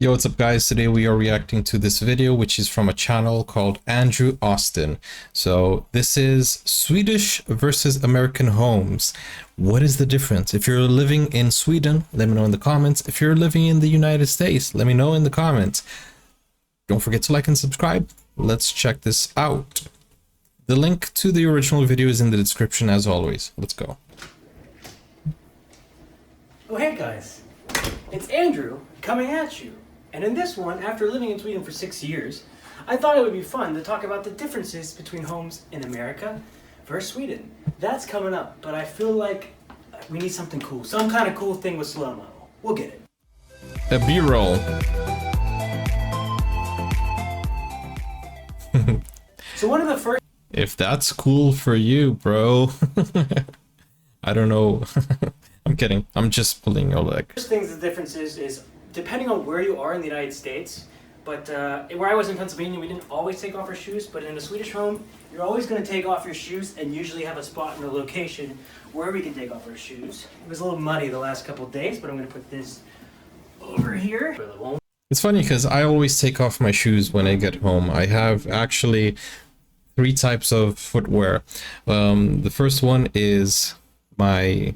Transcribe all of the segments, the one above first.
Yo, what's up guys? Today we are reacting to this video which is from a channel called Andrew Austin. So this is Swedish versus American homes. What is the difference? If you're living in Sweden, let me know in the comments. If you're living in the United States, let me know in the comments. Don't forget to like and subscribe. Let's check this out. The link to the original video is in the description as always. Let's go. Oh hey guys, it's Andrew coming at you. And in this one, after living in Sweden for 6 years, I thought it would be fun to talk about the differences between homes in America versus Sweden. That's coming up, but I feel like we need something cool. Some kind of cool thing with slow-mo. We'll get it. A B-roll. So one of the first... If that's cool for you, bro. I don't know. I'm kidding. I'm just pulling your leg. First things the difference is depending on where you are in the United States, but where I was in Pennsylvania, we didn't always take off our shoes, but in a Swedish home, you're always going to take off your shoes and usually have a spot in a location where we can take off our shoes. It was a little muddy the last couple of days, but I'm going to put this over here. It's funny because I always take off my shoes when I get home. I have actually 3 types of footwear. The first one is my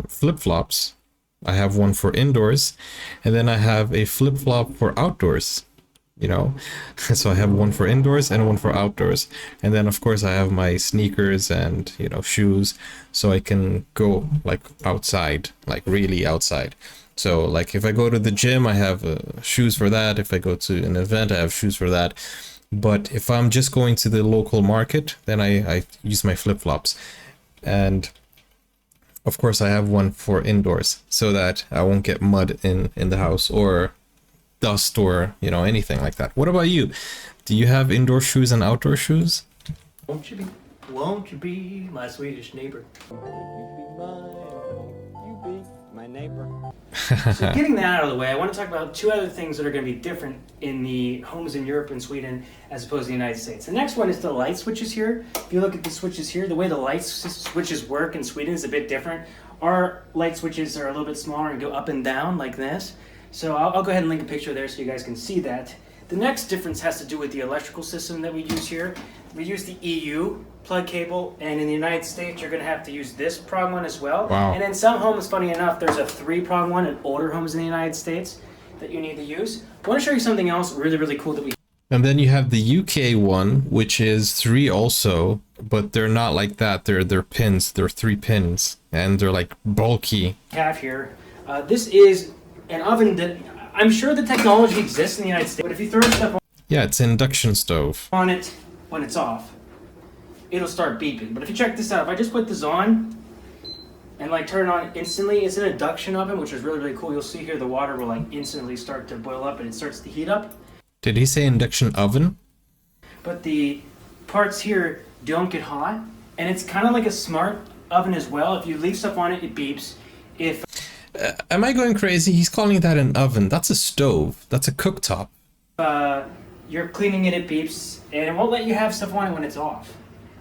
flip-flops. I have one for indoors, and then I have a flip-flop for outdoors, you know. So I have one for indoors and one for outdoors, and then of course I have my sneakers and, you know, shoes, so I can go like outside, like really outside. So like if I go to the gym, I have shoes for that. If I go to an event, I have shoes for that. But if I'm just going to the local market, then I use my flip-flops. And of course I have one for indoors so that I won't get mud in the house or dust or, you know, anything like that. What about you? Do you have indoor shoes and outdoor shoes? Won't you be my Swedish neighbor? My neighbor. So getting that out of the way, I want to talk about 2 other things that are going to be different in the homes in Europe and Sweden as opposed to the United States. The next one is the light switches here. If you look at the switches here, the way the light switches work in Sweden is a bit different. Our light switches are a little bit smaller and go up and down like this. So I'll go ahead and link a picture there so you guys can see that. The next difference has to do with the electrical system that we use here. We use the EU plug cable, and in the United States you're going to have to use this prong one as well. Wow. And in some homes, funny enough, there's a 3-prong one in older homes in the United States that you need to use. I want to show you something else really cool that we... And then you have the UK one, which is 3 also, but they're not like that. They're pins. They're 3 pins, and they're like bulky. have here. This is an oven that... I'm sure the technology exists in the United States, but if you throw stuff Yeah, it's an induction stove. on it when it's off, it'll start beeping. But if you check this out, if I just put this on and like turn it on instantly, it's an induction oven, which is really cool. You'll see here the water will like instantly start to boil up and it starts to heat up. Did he say induction oven? But the parts here don't get hot, and it's kind of like a smart oven as well. If you leave stuff on it, it beeps. If Am I going crazy? He's calling that an oven. That's a stove. That's a cooktop. you're cleaning it, it beeps, and it won't let you have stuff on it when it's off.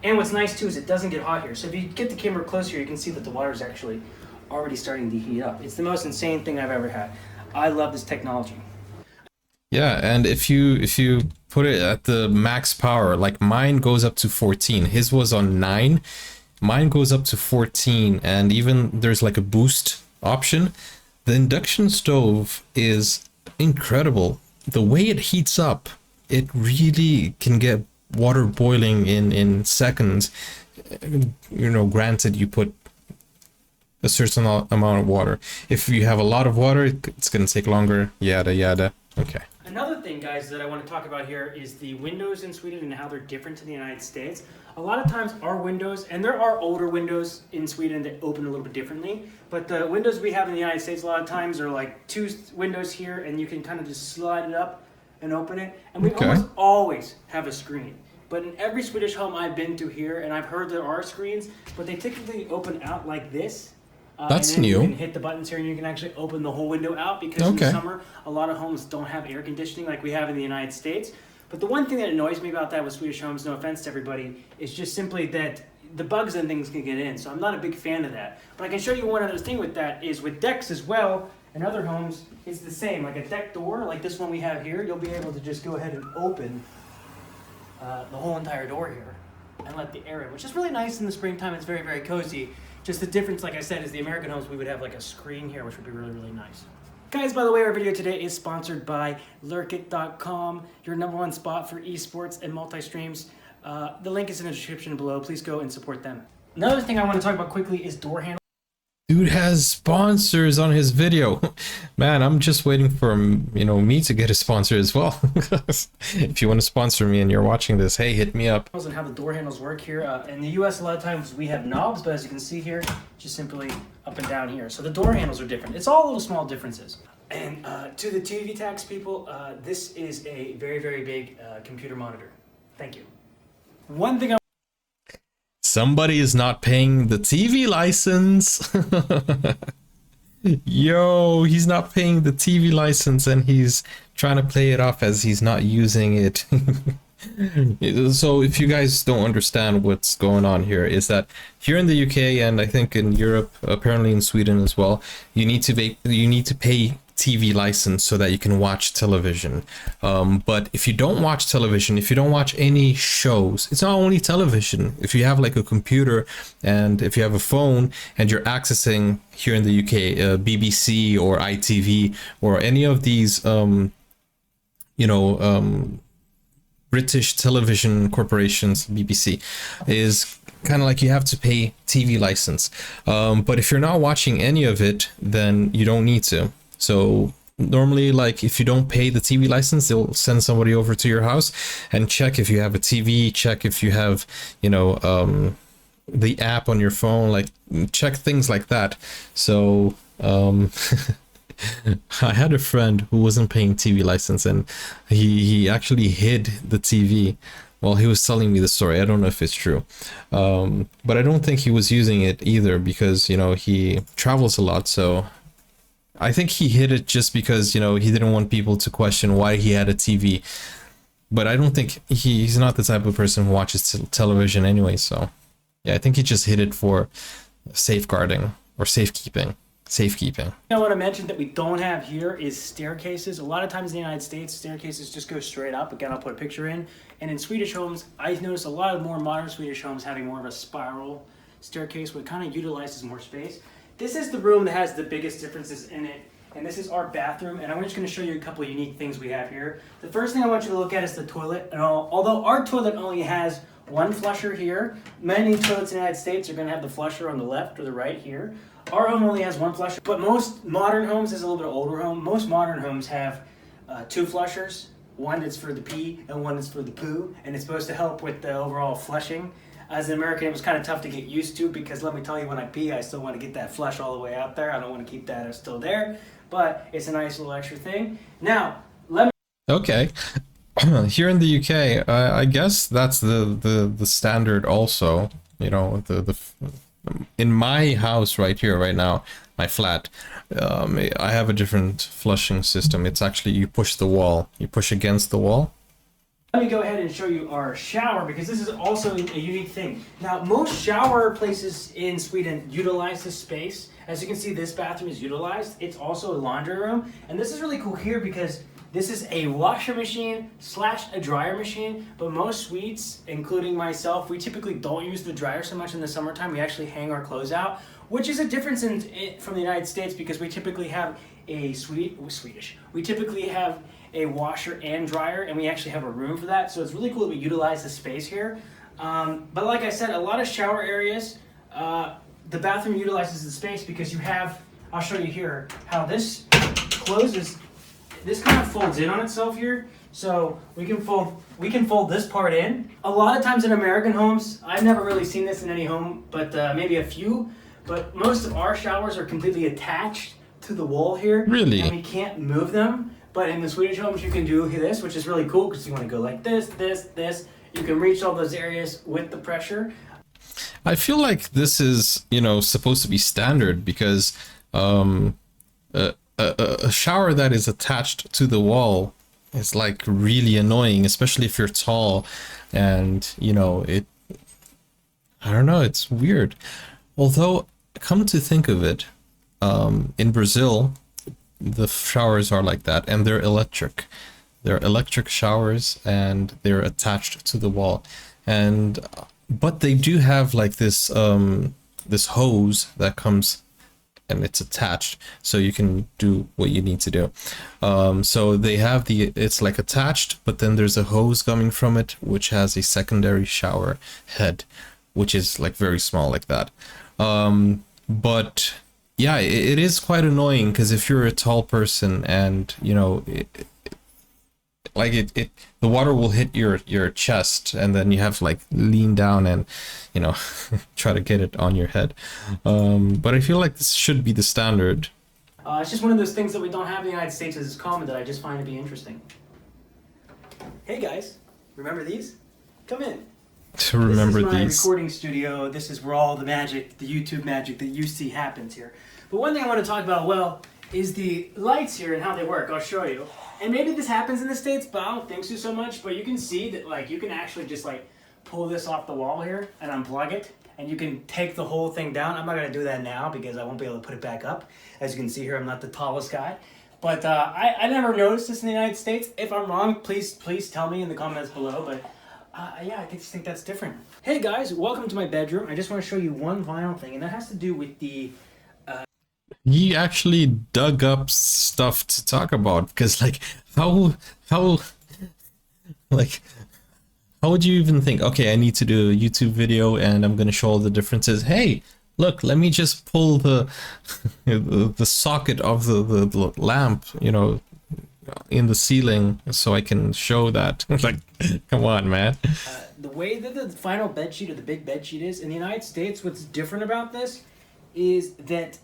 And what's nice too is it doesn't get hot here. So if you get the camera closer, you can see that the water is actually already starting to heat up. It's the most insane thing I've ever had. I love this technology. Yeah, and if you put it at the max power, like mine goes up to 14. His was on 9. Mine goes up to 14, and even there's like a boost option. The induction stove is incredible. The way it heats up, it really can get water boiling in seconds. You know, granted you put a certain amount of water. If you have a lot of water, it's gonna take longer, yada yada. Okay. Another thing, guys, that I want to talk about here is the windows in Sweden and how they're different to the United States. A lot of times our windows, and there are older windows in Sweden that open a little bit differently, but the windows we have in the United States a lot of times are like 2 windows here, and you can kind of just slide it up and open it. And we almost always have a screen. But in every Swedish home I've been to here, and I've heard there are screens, but they typically open out like this. That's and then new. You can hit the buttons here and you can actually open the whole window out, because in the summer a lot of homes don't have air conditioning like we have in the United States. But the one thing that annoys me about that with Swedish homes, no offense to everybody, is just simply that the bugs and things can get in. So I'm not a big fan of that. But I can show you one other thing with that is with decks as well, In other homes, it's the same. Like a deck door, like this one we have here, you'll be able to just go ahead and open the whole entire door here and let the air in, which is really nice in the springtime. It's very, very cozy. Just the difference, like I said, is the American homes, we would have like a screen here, which would be really, really nice. Guys, by the way, our video today is sponsored by lurkit.com, your #1 spot for esports and multi-streams. The link is in the description below. Please go and support them. Another thing I want to talk about quickly is door handles. Dude has sponsors on his video. Man, I'm just waiting for me to get a sponsor as well. If you want to sponsor me and you're watching this, hey, hit me up. And how the door handles work here. In the US, a lot of times we have knobs, but as you can see here, just simply up and down here. So the door handles are different. It's all little small differences. And to the TV tax people, this is a very, very big computer monitor. Thank you. One thing Somebody is not paying the TV license. Yo, he's not paying the TV license and he's trying to play it off as he's not using it. So if you guys don't understand what's going on here, is that here in the UK and I think in Europe, apparently in Sweden as well, you need to pay TV license so that you can watch television. But if you don't watch television, if you don't watch any shows, it's not only television. If you have like a computer and if you have a phone and you're accessing here in the UK BBC or ITV or any of these British television corporations, BBC, is kind of like you have to pay TV license. But if you're not watching any of it, then you don't need to. So normally, like if you don't pay the TV license, they'll send somebody over to your house and check if you have a TV, check if you have, the app on your phone, like check things like that. So I had a friend who wasn't paying TV license and he actually hid the TV. Well, he was telling me the story. I don't know if it's true. But I don't think he was using it either because, he travels a lot. So I think he hid it just because, he didn't want people to question why he had a TV. But I don't think he's not the type of person who watches television anyway. So yeah, I think he just hid it for safeguarding or safekeeping. I want to mention that we don't have here is staircases. A lot of times in the United States, staircases just go straight up. Again, I'll put a picture in. And in Swedish homes, I've noticed a lot of more modern Swedish homes having more of a spiral staircase, which kind of utilizes more space. This is the room that has the biggest differences in it. And this is our bathroom. And I'm just going to show you a couple of unique things we have here. The first thing I want you to look at is the toilet. And although our toilet only has one flusher here, many toilets in the United States are going to have the flusher on the left or the right here. Our home only has one flusher, but most modern homes, this is a little bit older home, most modern homes have two flushers. One that's for the pee and one that's for the poo, and it's supposed to help with the overall flushing. As an American, it was kind of tough to get used to because let me tell you, when I pee, I still want to get that flush all the way out there. I don't want to keep that still there, but it's a nice little extra thing. Now, Okay. Here in the UK, I guess that's the standard also, in my house right here, right now, my flat, I have a different flushing system. It's actually, you push the wall, you push against the wall. Let me go ahead and show you our shower because this is also a unique thing. Now, most shower places in Sweden utilize this space. As you can see, this bathroom is utilized. It's also a laundry room. And this is really cool here because this is a washer machine / a dryer machine, but most Swedes, including myself, we typically don't use the dryer so much in the summertime. We actually hang our clothes out, which is a difference from the United States because we typically have a we typically have a washer and dryer, and we actually have a room for that. So it's really cool that we utilize the space here. But like I said, a lot of shower areas, the bathroom utilizes the space because you have, I'll show you here, how this closes. This kind of folds in on itself here, so we can fold this part in. A lot of times in American homes, I've never really seen this in any home, but maybe a few. But most of our showers are completely attached to the wall here. Really? And we can't move them. But in the Swedish homes, you can do this, which is really cool because you want to go like this. You can reach all those areas with the pressure. I feel like this is, supposed to be standard because a shower that is attached to the wall is like really annoying, especially if you're tall and I don't know, it's weird. Although, come to think of it, in Brazil, the showers are like that, and they're electric. They're electric showers, and they're attached to the wall. And but they do have like this this hose that comes and it's attached, so you can do what you need to do. So they have it's like attached, but then there's a hose coming from it, which has a secondary shower head, which is like very small like that. But yeah, it is quite annoying, because if you're a tall person and you know the water will hit your chest, and then you have to like lean down and, you know, try to get it on your head. But I feel like this should be the standard. It's just one of those things that we don't have in the United States as is common that I just find to be interesting. Hey guys, remember these? Come in. To remember this is my these. recording studio. This is where all the magic, the YouTube magic that you see happens here. But one thing I want to talk about, well, is the lights here and how they work. I'll show you. And maybe this happens in the States, but I don't think so much. But you can see that, like, you can actually just like pull this off the wall here and unplug it, and you can take the whole thing down. I'm not gonna do that now because I won't be able to put it back up. As you can see here, I'm not the tallest guy. But I never noticed this in the United States. If I'm wrong, please tell me in the comments below. But yeah, I just think that's different. Hey guys, welcome to my bedroom. I just want to show you one final thing, and that has to do with the He actually dug up stuff to talk about, because like how like how would you even think, okay, I need to do a YouTube video and I'm gonna show all the differences. Hey, look, let me just pull the the socket of the lamp, you know, in the ceiling so I can show that. Like, come on, man. The way that the final bed sheet or the big bed sheet is in the United States, what's different about this is that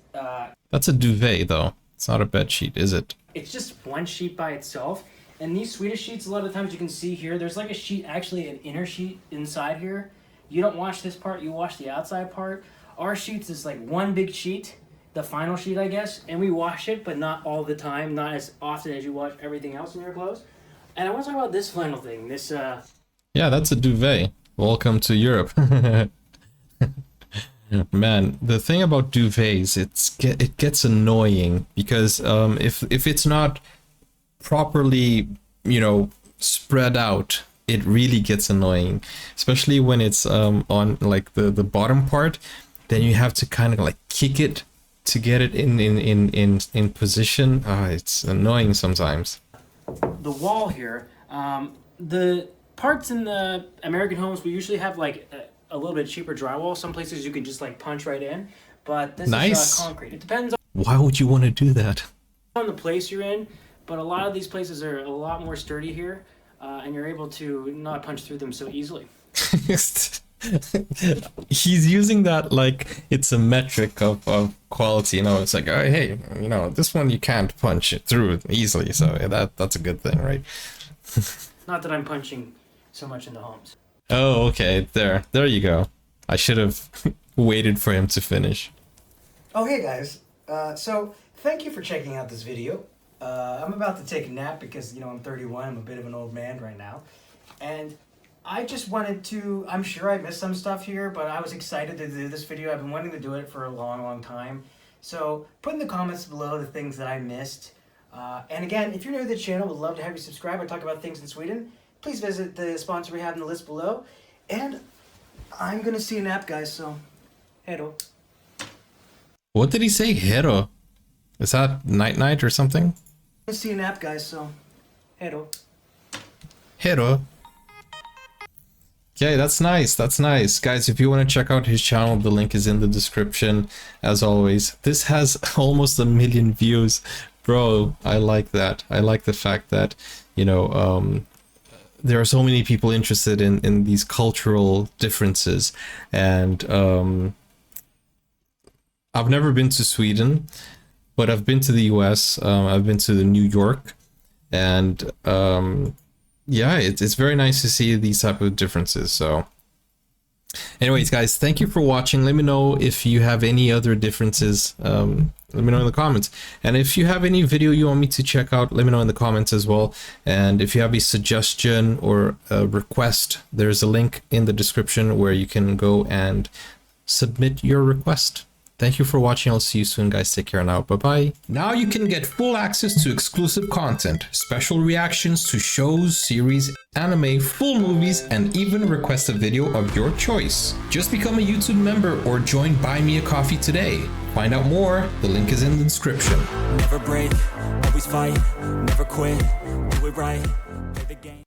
That's a duvet, though. It's not a bed sheet, is it? it's just one sheet by itself. And these Swedish sheets, a lot of times you can see here, there's like a sheet, actually an inner sheet inside here. You don't wash this part, you wash the outside part. Our sheets is like one big sheet, the final sheet, I guess, and we wash it, but not all the time, not as often as you wash everything else in your clothes. And I want to talk about this final thing, this Yeah, that's a duvet. Welcome to Europe. Man, the thing about duvets, it gets annoying, because if it's not properly, you know, spread out, it really gets annoying, especially when it's on like the bottom part. Then you have to kind of like kick it to get it in position. It's annoying sometimes. the wall here. The parts in the American homes, we usually have like a little bit cheaper drywall. Some places you can just like punch right in, but this Nice. is concrete. It depends Why would you want to do that? on the place you're in, but a lot of these places are a lot more sturdy here, and you're able to not punch through them so easily. He's using that like it's a metric of quality, you know. It's like, oh, hey, you know, this one you can't punch it through easily, so that's a good thing, right? Not that I'm punching so much in the homes. Oh, okay, there you go. I should have waited for him to finish. Oh, hey guys. So thank you for checking out this video. I'm about to take a nap because, you know, I'm 31. I'm a bit of an old man right now. And I just wanted to, I'm sure I missed some stuff here, but I was excited to do this video. I've been wanting to do it for a long, long time. So put in the comments below the things that I missed. And again, if you're new to the channel, would love to have you subscribe. I talk about things in Sweden. Please visit the sponsor we have in the list below. And I'm going to see a nap, guys, so hero. What did he say? Hero? Is that night or something? I'm going to see a nap, guys, so hero. Hero. Okay, that's nice. That's nice. Guys, if you want to check out his channel, the link is in the description, as always. This has almost 1 million views. Bro, I like that. I like the fact that, you know, there are so many people interested in these cultural differences. And I've never been to Sweden, but I've been to the US. I've been to New York. And yeah, it's very nice to see these type of differences. So anyways, guys, thank you for watching. Let me know if you have any other differences. Let me know in the comments. And if you have any video you want me to check out, let me know in the comments as well. And if you have a suggestion or a request, there's a link in the description where you can go and submit your request. Thank you for watching. I'll see you soon, guys. Take care now. Bye-bye. Now you can get full access to exclusive content, special reactions to shows, series, anime, full movies, and even request a video of your choice. Just become a YouTube member or join Buy Me a Coffee today. Find out more. The link is in the description. Never break, always fight, never quit, do it right, play the game.